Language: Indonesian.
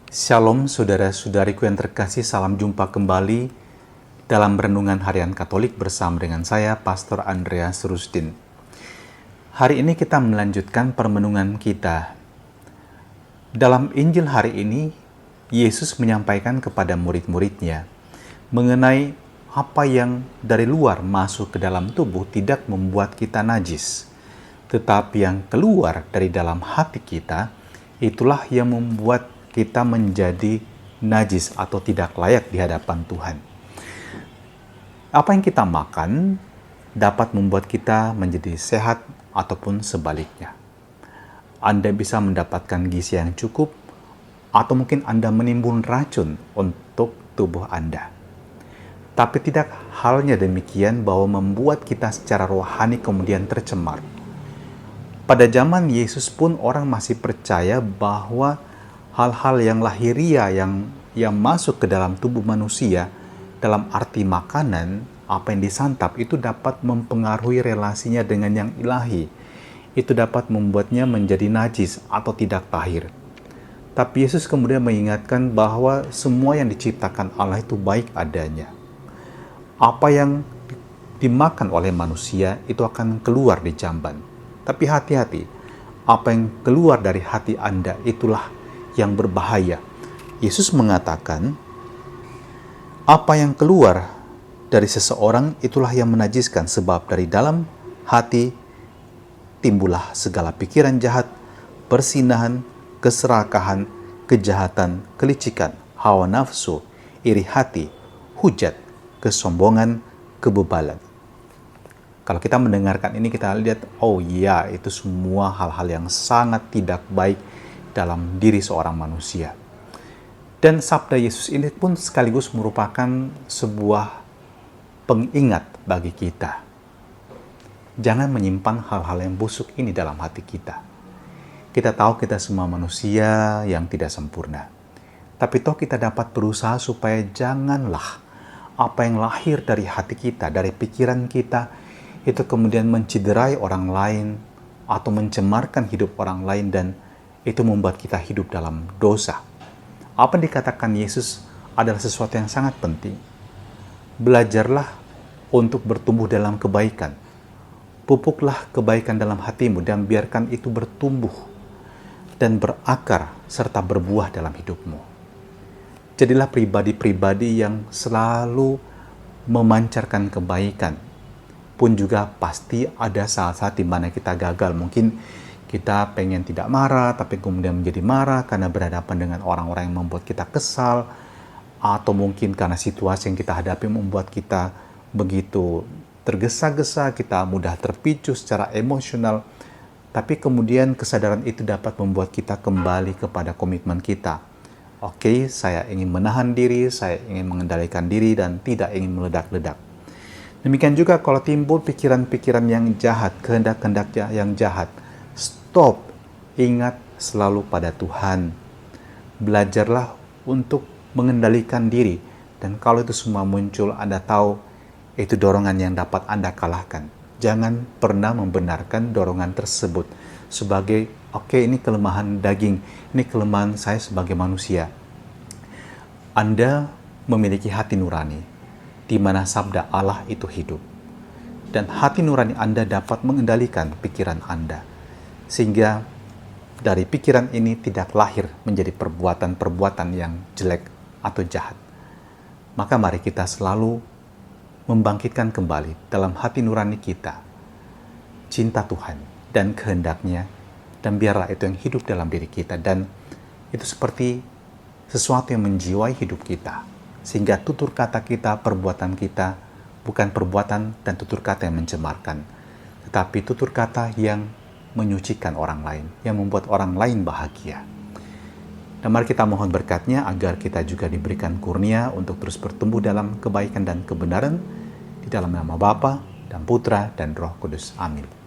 Shalom saudara-saudariku yang terkasih, salam jumpa kembali dalam Renungan Harian Katolik bersama dengan saya, Pastor Andreas Rusdin. Hari ini kita melanjutkan permenungan kita. Dalam Injil hari ini, Yesus menyampaikan kepada murid-muridnya mengenai apa yang dari luar masuk ke dalam tubuh tidak membuat kita najis, tetapi yang keluar dari dalam hati kita, itulah yang membuat kita menjadi najis atau tidak layak di hadapan Tuhan. Apa yang kita makan dapat membuat kita menjadi sehat ataupun sebaliknya. Anda bisa mendapatkan gizi yang cukup atau mungkin Anda menimbun racun untuk tubuh Anda. Tapi tidak halnya demikian bahwa membuat kita secara rohani kemudian tercemar. Pada zaman Yesus pun orang masih percaya bahwa hal-hal yang lahiriah yang masuk ke dalam tubuh manusia dalam arti makanan, apa yang disantap itu dapat mempengaruhi relasinya dengan yang ilahi. Itu dapat membuatnya menjadi najis atau tidak tahir. Tapi Yesus kemudian mengingatkan bahwa semua yang diciptakan Allah itu baik adanya. Apa yang dimakan oleh manusia itu akan keluar di jamban. Tapi hati-hati, apa yang keluar dari hati Anda itulah yang berbahaya. Yesus mengatakan, apa yang keluar dari seseorang itulah yang menajiskan, sebab dari dalam hati timbullah segala pikiran jahat, persinahan, keserakahan, kejahatan, kelicikan, hawa nafsu, iri hati, hujat, kesombongan, kebebalan. Kalau kita mendengarkan ini, kita lihat, oh iya, itu semua hal-hal yang sangat tidak baik dalam diri seorang manusia. Dan sabda Yesus ini pun sekaligus merupakan sebuah pengingat bagi kita. Jangan menyimpan hal-hal yang busuk ini dalam hati kita. Kita tahu kita semua manusia yang tidak sempurna. Tapi toh kita dapat berusaha supaya janganlah apa yang lahir dari hati kita, dari pikiran kita, itu kemudian menciderai orang lain atau mencemarkan hidup orang lain, dan itu membuat kita hidup dalam dosa. Apa yang dikatakan Yesus adalah sesuatu yang sangat penting. Belajarlah untuk bertumbuh dalam kebaikan. Pupuklah kebaikan dalam hatimu dan biarkan itu bertumbuh dan berakar serta berbuah dalam hidupmu. Jadilah pribadi-pribadi yang selalu memancarkan kebaikan. Pun juga pasti ada saat-saat di mana kita gagal. Mungkin kita pengen tidak marah, tapi kemudian menjadi marah karena berhadapan dengan orang-orang yang membuat kita kesal, atau mungkin karena situasi yang kita hadapi membuat kita begitu tergesa-gesa, kita mudah terpicu secara emosional. Tapi kemudian kesadaran itu dapat membuat kita kembali kepada komitmen kita. Oke, saya ingin menahan diri, saya ingin mengendalikan diri dan tidak ingin meledak-ledak. Demikian juga kalau timbul pikiran-pikiran yang jahat, kehendak-kehendak yang jahat, stop, ingat selalu pada Tuhan. Belajarlah untuk mengendalikan diri. Dan kalau itu semua muncul, Anda tahu itu dorongan yang dapat Anda kalahkan. Jangan pernah membenarkan dorongan tersebut sebagai, oke, ini kelemahan daging, ini kelemahan saya sebagai manusia. Anda memiliki hati nurani, di mana sabda Allah itu hidup. Dan hati nurani Anda dapat mengendalikan pikiran Anda. Sehingga dari pikiran ini tidak lahir menjadi perbuatan-perbuatan yang jelek atau jahat. Maka mari kita selalu membangkitkan kembali dalam hati nurani kita cinta Tuhan dan kehendaknya, dan biarlah itu yang hidup dalam diri kita, dan itu seperti sesuatu yang menjiwai hidup kita, sehingga tutur kata kita, perbuatan kita bukan perbuatan dan tutur kata yang mencemarkan, tetapi tutur kata yang menyucikan orang lain, yang membuat orang lain bahagia. Dan mari kita mohon berkat-Nya agar kita juga diberikan kurnia untuk terus bertumbuh dalam kebaikan dan kebenaran, di dalam nama Bapa dan Putra dan Roh Kudus. Amin.